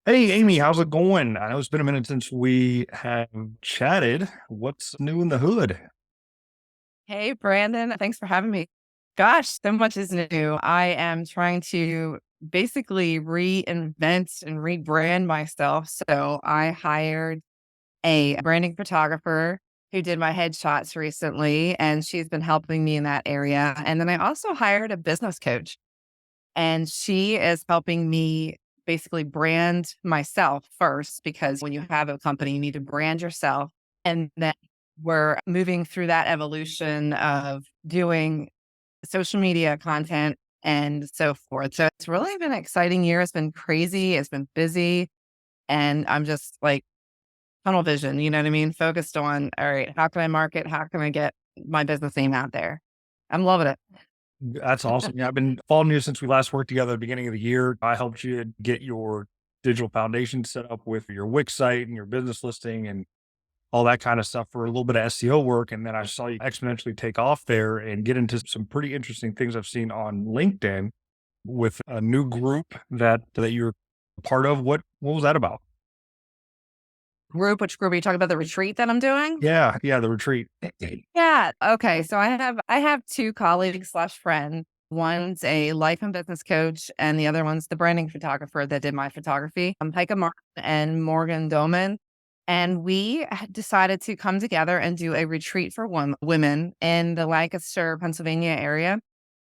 Hey, Amy, how's it going? I know it's been a minute since we have chatted. What's new in the hood? Hey, Brandon. Thanks for having me. Gosh, so much is new. I am trying to basically reinvent and rebrand myself. So I hired a branding photographer who did my headshots recently, and she's been helping me in that area. And then I also hired a business coach, and she is helping me basically brand myself first, because when you have a company, you need to brand yourself. And then we're moving through that evolution of doing social media content and so forth. So it's really been an exciting year. It's been crazy. It's been busy. And I'm just like tunnel vision, you know what I mean? Focused on, all right, how can I market? How can I get my business name out there? I'm loving it. That's awesome. Yeah, I've been following you since we last worked together at the beginning of the year. I helped you get your digital foundation set up with your Wix site and your business listing and all that kind of stuff for a little bit of SEO work. And then I saw you exponentially take off there and get into some pretty interesting things I've seen on LinkedIn with a new group that you're a part of. What was that about? Which group are you talking about? The retreat that I'm doing? Yeah, the retreat. Yeah. Okay. So I have two colleagues slash friends. One's a life and business coach, and the other one's the branding photographer that did my photography. I'm Heike Martin and Morgan Doman. And we decided to come together and do a retreat for women in the Lancaster, Pennsylvania area.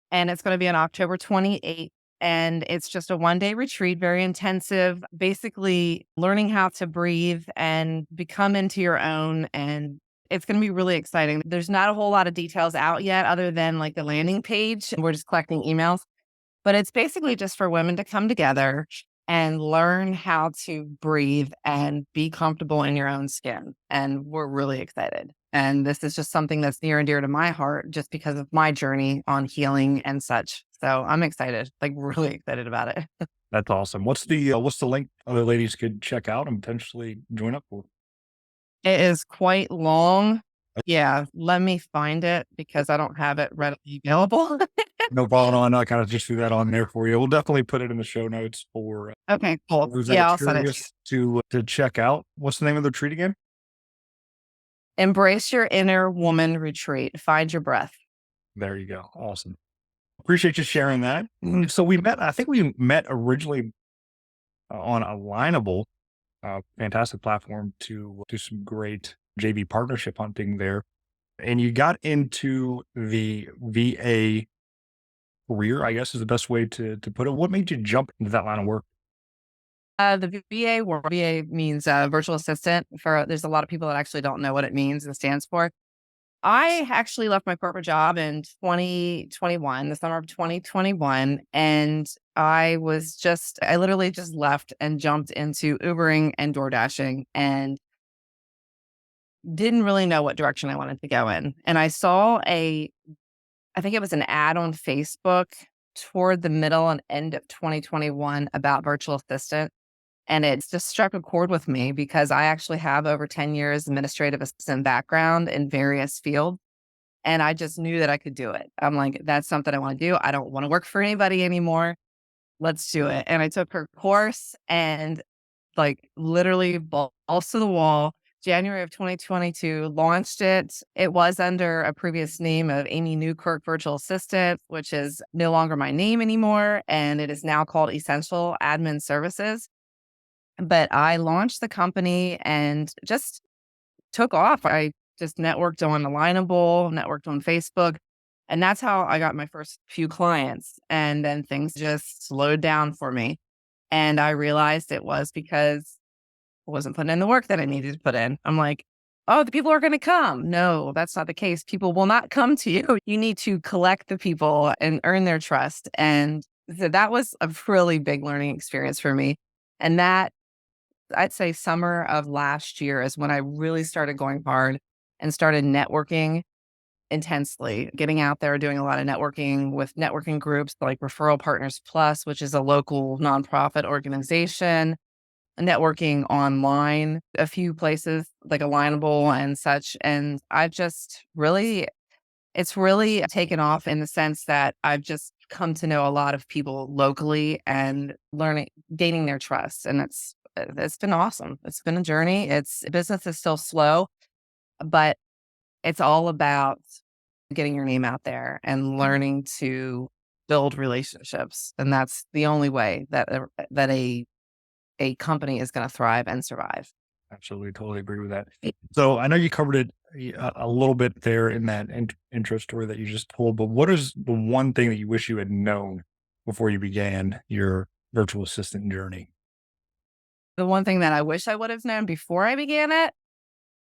And it's going to be on October 28th. And it's just a 1 day retreat, very intensive, basically learning how to breathe and become into your own. And it's going to be really exciting. There's not a whole lot of details out yet, other than like the landing page. We're just collecting emails, but it's basically just for women to come together and learn how to breathe and be comfortable in your own skin. And we're really excited. And this is just something that's near and dear to my heart just because of my journey on healing and such. So I'm excited, like really excited about it. That's awesome. What's the link other ladies could check out and potentially join up for? It is quite long. Yeah, let me find it because I don't have it readily available. No problem. I kind of just threw that on there for you. We'll definitely put it in the show notes for Okay, cool. those that are Yeah, I'll send it to you. curious to check out. What's the name of the retreat again? Embrace your inner woman retreat. Find your breath. There you go. Awesome. Appreciate you sharing that. So we met. I think we met originally on Alignable, fantastic platform to do some great JV partnership hunting there. And you got into the VA career, I guess is the best way to put it. What made you jump into that line of work? The VA, VA means virtual assistant. There's a lot of people that actually don't know what it means and stands for. I actually left my corporate job in 2021, the summer of 2021, and I literally just left and jumped into Ubering and Door Dashing and didn't really know what direction I wanted to go in. And I think it was an ad on Facebook toward the middle and end of 2021 about virtual assistant. And it just struck a chord with me because I actually have over 10 years administrative assistant background in various fields. And I just knew that I could do it. I'm like, that's something I want to do. I don't want to work for anybody anymore. Let's do it. And I took her course and like literally balls to the wall. January of 2022, launched it. It was under a previous name of Amy Newkirk Virtual Assistant, which is no longer my name anymore. And it is now called Essential Admin Services. But I launched the company and just took off. I just networked on Alignable, networked on Facebook, and that's how I got my first few clients. And then things just slowed down for me. And I realized it was because I wasn't putting in the work that I needed to put in. I'm like, oh, the people are going to come. No, that's not the case. People will not come to you. You need to collect the people and earn their trust. And so that was a really big learning experience for me. And that I'd say summer of last year is when I really started going hard and started networking intensely, getting out there, doing a lot of networking with networking groups like Referral Partners Plus, which is a local nonprofit organization, networking online, a few places like Alignable and such. And it's really taken off in the sense that I've just come to know a lot of people locally and gaining their trust. And it's been awesome. It's been a journey. Business is still slow, but it's all about getting your name out there and learning to build relationships. And that's the only way that a company is going to thrive and survive. Absolutely, totally agree with that. So I know you covered it a little bit there in that intro story that you just told, but what is the one thing that you wish you had known before you began your virtual assistant journey? The one thing that I wish I would have known before I began it,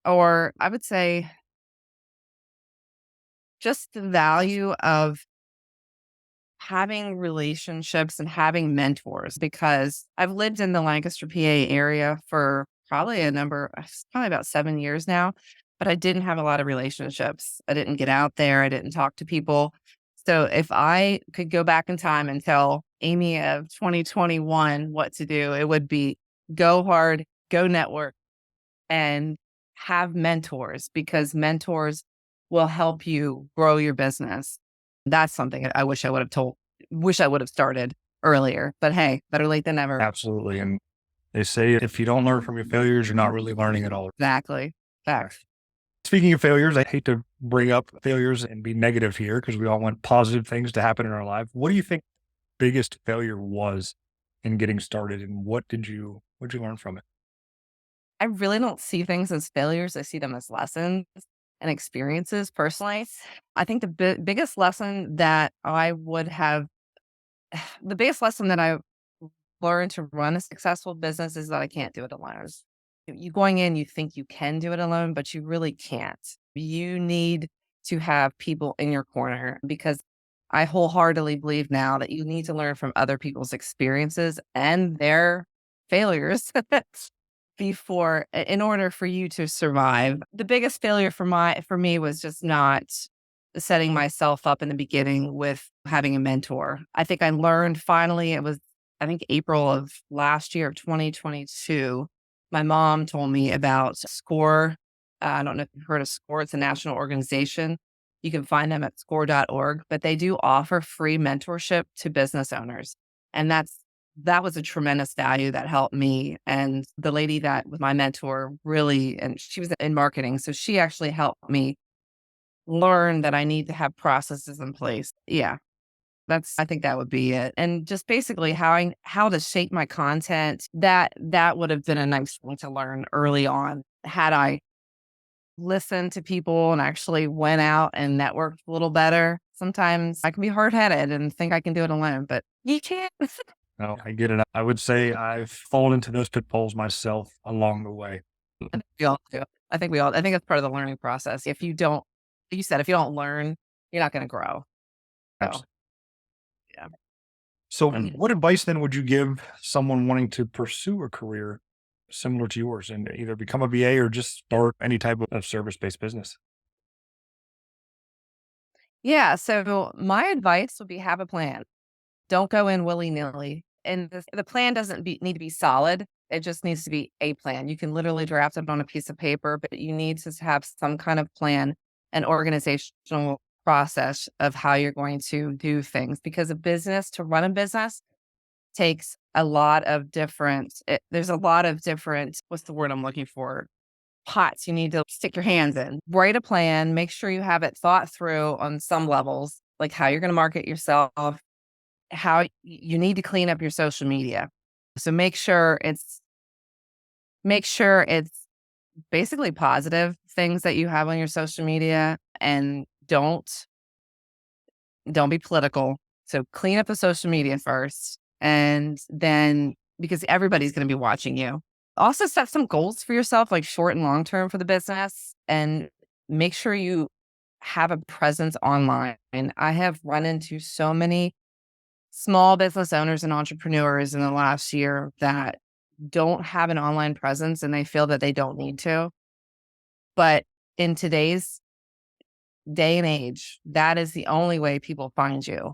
or I would say just the value of having relationships and having mentors, because I've lived in the Lancaster, PA area for probably about 7 years now, but I didn't have a lot of relationships. I didn't get out there. I didn't talk to people. So if I could go back in time and tell Amy of 2021 what to do, it would be go hard, go network, and have mentors, because mentors will help you grow your business. That's something I wish I would have started earlier, but hey, better late than never. Absolutely. And they say if you don't learn from your failures, you're not really learning at all. Exactly. Facts. Speaking of failures, I hate to bring up failures and be negative here because we all want positive things to happen in our life. What do you think biggest failure was in getting started, and what did you learn from it? I really don't see things as failures. I see them as lessons and experiences personally. I think biggest lesson that the biggest lesson that I learned to run a successful business is that I can't do it alone. You going in, you think you can do it alone, but you really can't. You need to have people in your corner, because I wholeheartedly believe now that you need to learn from other people's experiences and their failures in order for you to survive. The biggest failure for me was just not setting myself up in the beginning with having a mentor. I think I learned finally, it was, I think, April of last year of 2022. My mom told me about SCORE. I don't know if you've heard of SCORE. It's a national organization. You can find them at score.org, but they do offer free mentorship to business owners. And that was a tremendous value that helped me. And the lady that was my mentor really, and she was in marketing, so she actually helped me learn that I need to have processes in place. Yeah. I think that would be it. And just basically how to shape my content. That would have been a nice thing to learn early on. Had I listened to people and actually went out and networked a little better. Sometimes I can be hard-headed and think I can do it alone, but you can't. No, I get it. I would say I've fallen into those pitfalls myself along the way. I think we all do. I think that's part of the learning process. If you don't, like you said, if you don't learn, you're not going to grow. So, Absolutely. yeah. So, what advice then would you give someone wanting to pursue a career similar to yours and either become a VA or just start any type of service-based business? Yeah. So my advice would be have a plan. Don't go in willy-nilly. And the plan doesn't need to be solid. It just needs to be a plan. You can literally draft it on a piece of paper, but you need to have some kind of plan and organizational process of how you're going to do things, because to run a business takes a lot of there's a lot of different, what's the word I'm looking for? Pots you need to stick your hands in. Write a plan, make sure you have it thought through on some levels, like how you're going to market yourself, how you need to clean up your social media. So make sure it's basically positive things that you have on your social media, and don't be political. So clean up the social media first, and then, because everybody's going to be watching you. Also set some goals for yourself, like short and long term for the business, and make sure you have a presence online. And I have run into so many small business owners and entrepreneurs in the last year that don't have an online presence, and they feel that they don't need to. But in today's day and age, that is the only way people find you.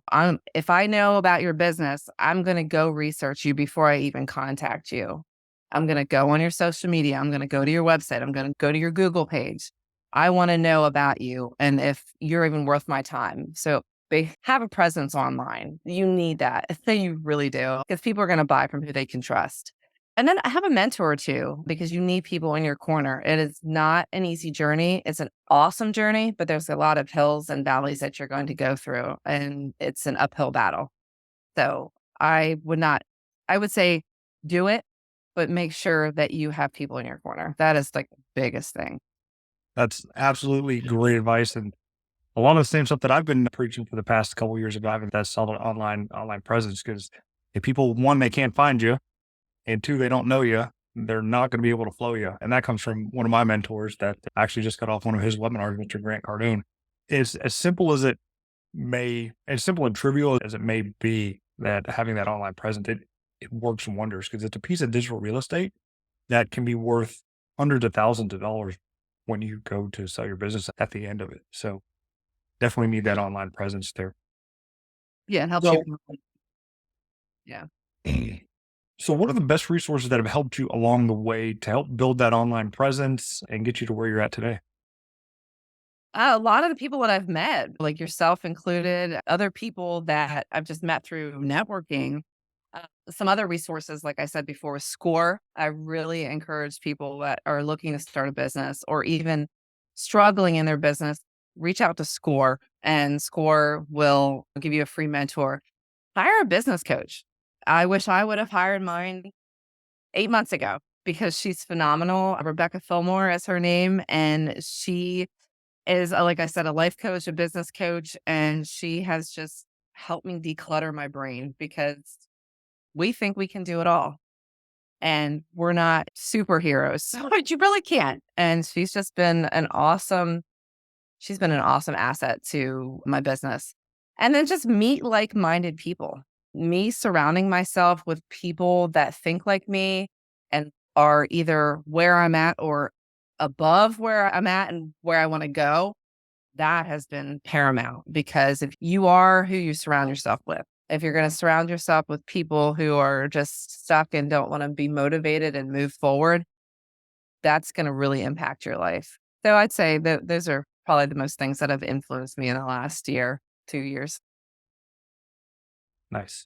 If I know about your business, I'm going to go research you before I even contact you. I'm going to go on your social media. I'm going to go to your website. I'm going to go to your Google page. I want to know about you and if you're even worth my time. So they have a presence online. You need that. You really do, because people are going to buy from who they can trust. And then I have a mentor too, because you need people in your corner. It is not an easy journey. It's an awesome journey, but there's a lot of hills and valleys that you're going to go through, and it's an uphill battle. So I would not, I would say do it, but make sure that you have people in your corner. That is like the biggest thing. That's absolutely great advice. And a lot of the same stuff that I've been preaching for the past couple of years of having that solid online presence. Because if people, one, they can't find you, and two, they don't know you, they're not going to be able to flow you. And that comes from one of my mentors that actually just got off one of his webinars, Mr. Grant Cardone. Is as simple as it may, as simple and trivial as it may be, that having that online presence, it works wonders because it's a piece of digital real estate that can be worth hundreds of thousands of dollars when you go to sell your business at the end of it. So definitely need that online presence there. Yeah, it helps you. So, Yeah. so what are the best resources that have helped you along the way to help build that online presence and get you to where you're at today? A lot of the people that I've met, like yourself included, other people that I've just met through networking, some other resources, like I said before, Score. I really encourage people that are looking to start a business or even struggling in their business, reach out to Score, and Score will give you a free mentor. Hire a business coach. I wish I would have hired mine 8 months ago because she's phenomenal. Rebecca Fillmore is her name, and she is, like I said, a life coach, a business coach, and she has just helped me declutter my brain because we think we can do it all. And we're not superheroes. So you really can't. And she's been an awesome asset to my business. And then just meet like-minded people. Me surrounding myself with people that think like me and are either where I'm at or above where I'm at and where I want to go, that has been paramount because if you are who you surround yourself with, if you're going to surround yourself with people who are just stuck and don't want to be motivated and move forward, that's going to really impact your life. So I'd say that those are probably the most things that have influenced me in the last year, 2 years. Nice.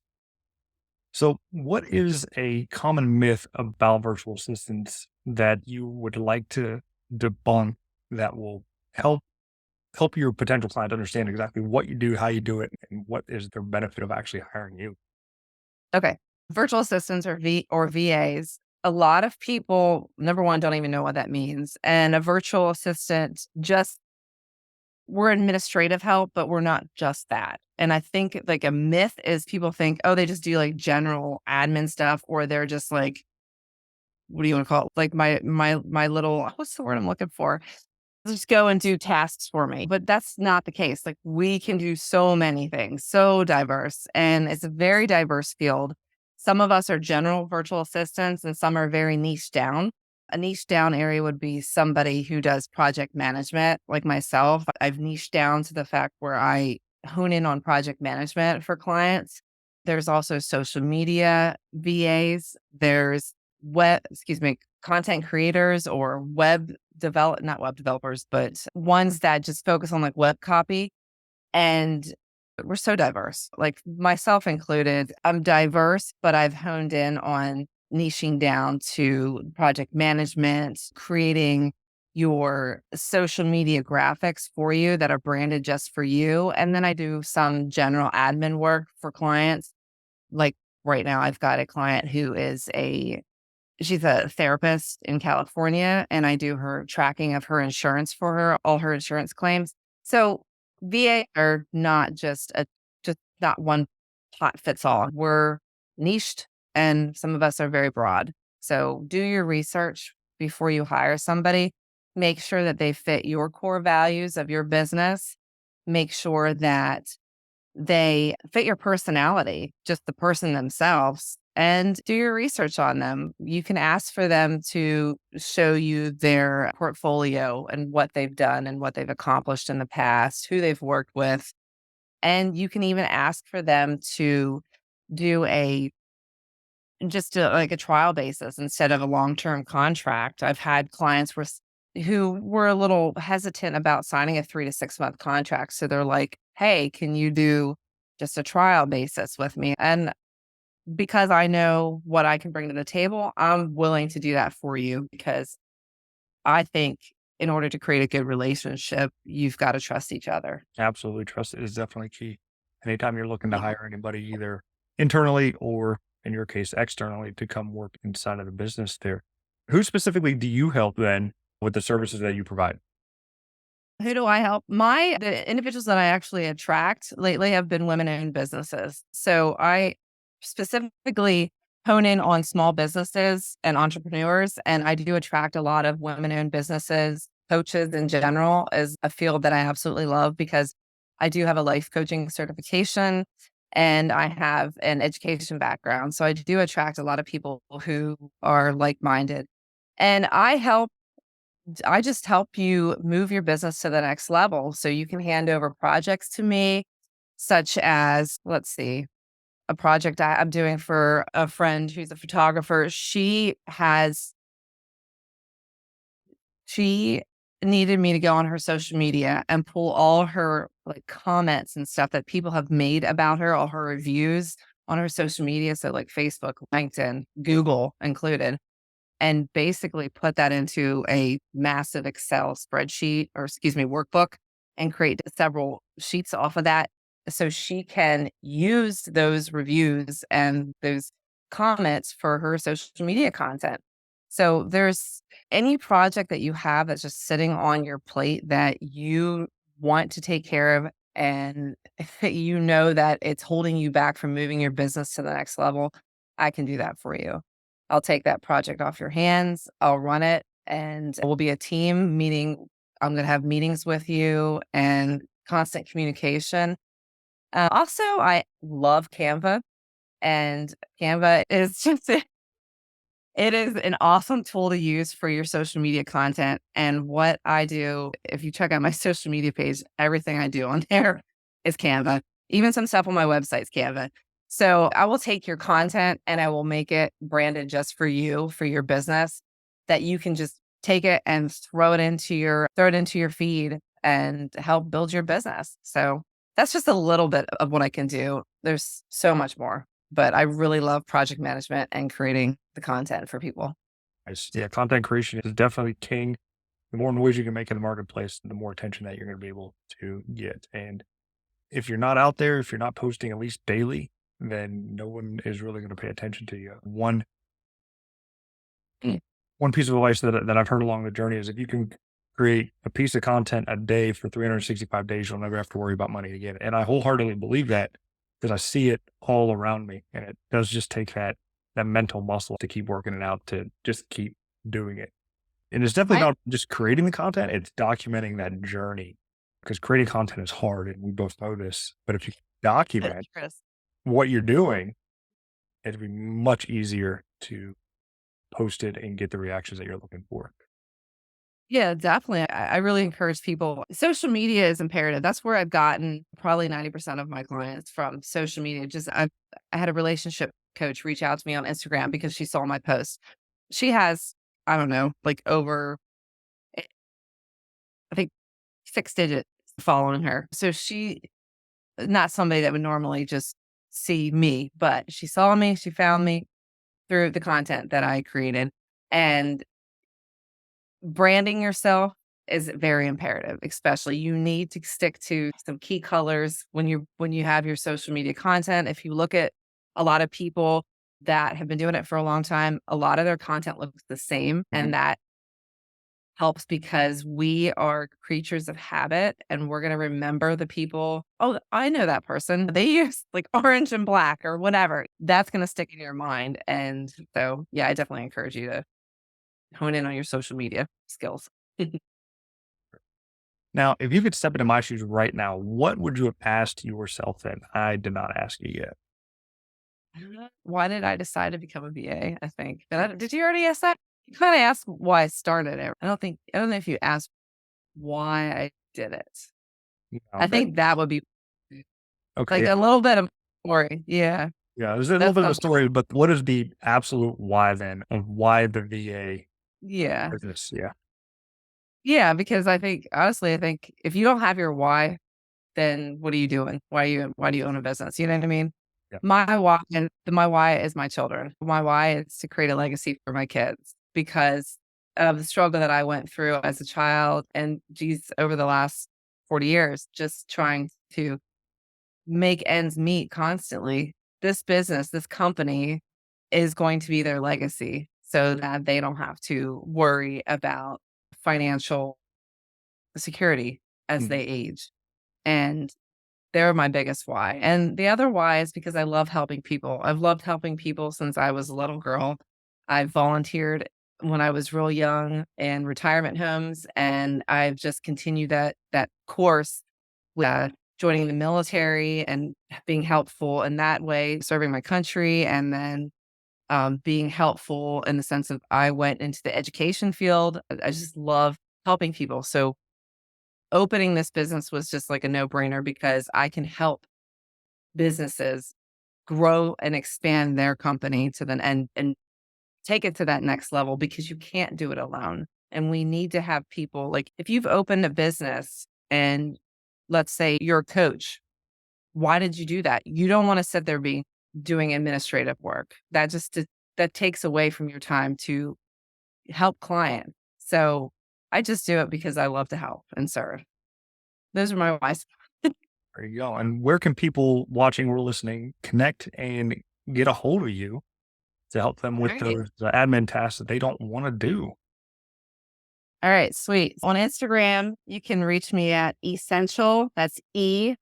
So, what is a common myth about virtual assistants that you would like to debunk that will help your potential client understand exactly what you do, how you do it, and what is the benefit of actually hiring you? Okay. Virtual assistants or VAs. A lot of people, number one, don't even know what that means. And a virtual assistant just we're administrative help, but we're not just that. And I think like a myth is people think, oh, they just do like general admin stuff, or they're just like, what do you want to call it? Like my little what's the word I'm looking for? Just go and do tasks for me. But that's not the case. Like we can do so many things, so diverse. And it's a very diverse field. Some of us are general virtual assistants and some are very niche down. A niche down area would be somebody who does project management, like myself. I've niched down to the fact where I hone in on project management for clients. There's also social media VAs. There's content creators or not web developers, but ones that just focus on like web copy. And we're so diverse, like myself included. I'm diverse, but I've honed in on niching down to project management, creating your social media graphics for you that are branded just for you. And then I do some general admin work for clients. Like right now, I've got a client who is she's a therapist in California, and I do her tracking of her insurance for her, all her insurance claims. So VA are not just not one pot fits all. We're niched and some of us are very broad. So do your research before you hire somebody. Make sure that they fit your core values of your business. Make sure that they fit your personality, just the person themselves, and do your research on them. You can ask for them to show you their portfolio and what they've done and what they've accomplished in the past, who they've worked with. And you can even ask for them to do like a trial basis instead of a long-term contract. I've had clients who were a little hesitant about signing a 3 to 6 month contract. So they're like, hey, can you do just a trial basis with me? And because I know what I can bring to the table, I'm willing to do that for you because I think in order to create a good relationship, you've got to trust each other. Absolutely. Trust is definitely key. Anytime you're looking to Yeah. hire anybody, either internally or in your case, externally to come work inside of the business there. Who specifically do you help then with the services that you provide? Who do I help? The individuals that I actually attract lately have been women-owned businesses. So I specifically hone in on small businesses and entrepreneurs, and I do attract a lot of women-owned businesses. Coaches in general is a field that I absolutely love because I do have a life coaching certification and I have an education background. So I do attract a lot of people who are like-minded. And I just help you move your business to the next level. So you can hand over projects to me, such as, let's see, a project I'm doing for a friend who's a photographer. She needed me to go on her social media and pull all her like comments and stuff that people have made about her, all her reviews on her social media. So like Facebook, LinkedIn, Google included, and basically put that into a massive Excel spreadsheet or excuse me, workbook and create several sheets off of that so she can use those reviews and those comments for her social media content. So there's any project that you have that's just sitting on your plate that you want to take care of and you know that it's holding you back from moving your business to the next level, I can do that for you. I'll take that project off your hands. I'll run it and we'll be a team meeting. I'm going to have meetings with you and constant communication. Also, I love Canva and Canva is just, it is an awesome tool to use for your social media content. And what I do, if you check out my social media page, everything I do on there is Canva. Even some stuff on my website is Canva. So I will take your content and I will make it branded just for you, for your business, that you can just take it and throw it into your feed and help build your business. So that's just a little bit of what I can do. There's so much more, but I really love project management and creating the content for people. Yeah, content creation is definitely king. The more noise you can make in the marketplace, the more attention that you're going to be able to get. And if you're not out there, if you're not posting at least daily, then no one is really going to pay attention to you. Mm. One piece of advice that I've heard along the journey is if you can create a piece of content a day for 365 days, you'll never have to worry about money again. And I wholeheartedly believe that because I see it all around me, and it does just take that mental muscle to keep working it out, to just keep doing it. And it's definitely I not just creating the content; it's documenting that journey because creating content is hard, and we both know this. But if you document Chris. what you're doing, it'd be much easier to post it and get the reactions that you're looking for. Yeah, definitely. I really encourage people. Social media is imperative. That's where I've gotten probably 90% of my clients from social media. I had a relationship coach reach out to me on Instagram because she saw my post. She has, I don't know, like over, eh, I think 6 digits following her. So she, not somebody that would normally just see me, but she saw me, she found me through the content that I created. And branding yourself is very imperative, especially you need to stick to some key colors when you have your social media content. If you look at a lot of people that have been doing it for a long time, a lot of their content looks the same. Mhm. And that helps because we are creatures of habit and we're going to remember the people. Oh, I know that person. They use like orange and black or whatever. That's going to stick in your mind. And so, yeah, I definitely encourage you to hone in on your social media skills. Now, if you could step into my shoes right now, what would you have asked yourself that I did not ask you yet? Why did I decide to become a VA? I think. Did you already ask that? You kind of asked why I started it. I don't know if you asked why I did it. No, I think that would be okay, like yeah, a little bit of story. Yeah. yeah. There's a little That's bit of a something. story, but what is the absolute why then of why the VA Yeah. business? Yeah, Yeah. Because I think if you don't have your why, then what are you doing? Why do you own a business? You know what I mean? Yeah. My why is my children. My why is to create a legacy for my kids because of the struggle that I went through as a child and geez, over the last 40 years, just trying to make ends meet constantly. This business, this company is going to be their legacy so that they don't have to worry about financial security as Mhm. they age. And they're my biggest why. And the other why is because I love helping people. I've loved helping people since I was a little girl. I volunteered when I was real young in retirement homes, and I've just continued that course with joining the military and being helpful in that way, serving my country, and then being helpful in the sense of I went into the education field. I just love helping people. So opening this business was just like a no brainer because I can help businesses grow and expand their company to the and take it to that next level because you can't do it alone. And we need to have people like if you've opened a business and let's say you're a coach, why did you do that? You don't want to sit there be doing administrative work. That takes away from your time to help clients. So I just do it because I love to help and serve. Those are my whys. There you go. And where can people watching or listening connect and get a hold of you to help them All with right. the admin tasks that they don't want to do? All right, sweet. On Instagram, you can reach me at essential. That's ESENTIAL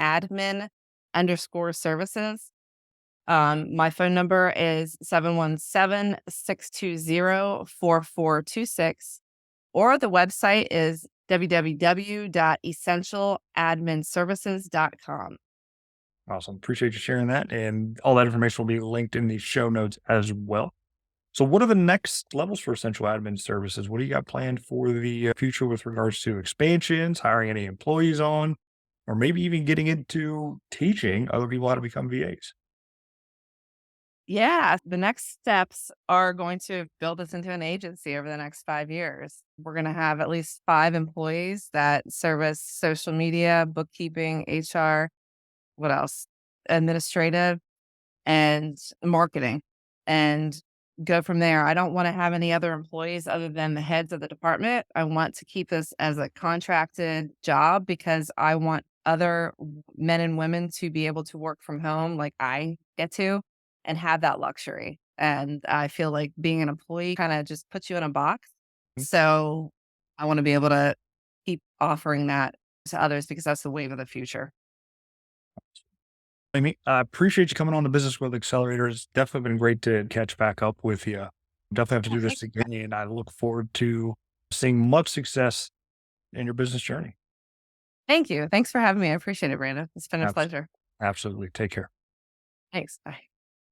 _admin _services. My phone number is 717-620-4426, or the website is www.essentialadminservices.com. Awesome. Appreciate you sharing that. And all that information will be linked in the show notes as well. So, what are the next levels for essential admin services? What do you got planned for the future with regards to expansions, hiring any employees on, or maybe even getting into teaching other people how to become VAs? Yeah, the next steps are going to build us into an agency over the next 5 years. We're going to have at least 5 employees that service social media, bookkeeping, HR, what else? Administrative and marketing, and go from there. I don't want to have any other employees other than the heads of the department. I want to keep this as a contracted job because I want other men and women to be able to work from home like I get to and have that luxury. And I feel like being an employee kind of just puts you in a box. So I want to be able to keep offering that to others because that's the wave of the future. Amy, I appreciate you coming on the Business Growth Accelerator. It's definitely been great to catch back up with you. Definitely have to Yeah, do this again, and I look forward to seeing much success in your business journey. thank you. Thanks for having me. I appreciate it, Brandon. It's been a Abs- pleasure. Absolutely. Take care. Thanks. Bye.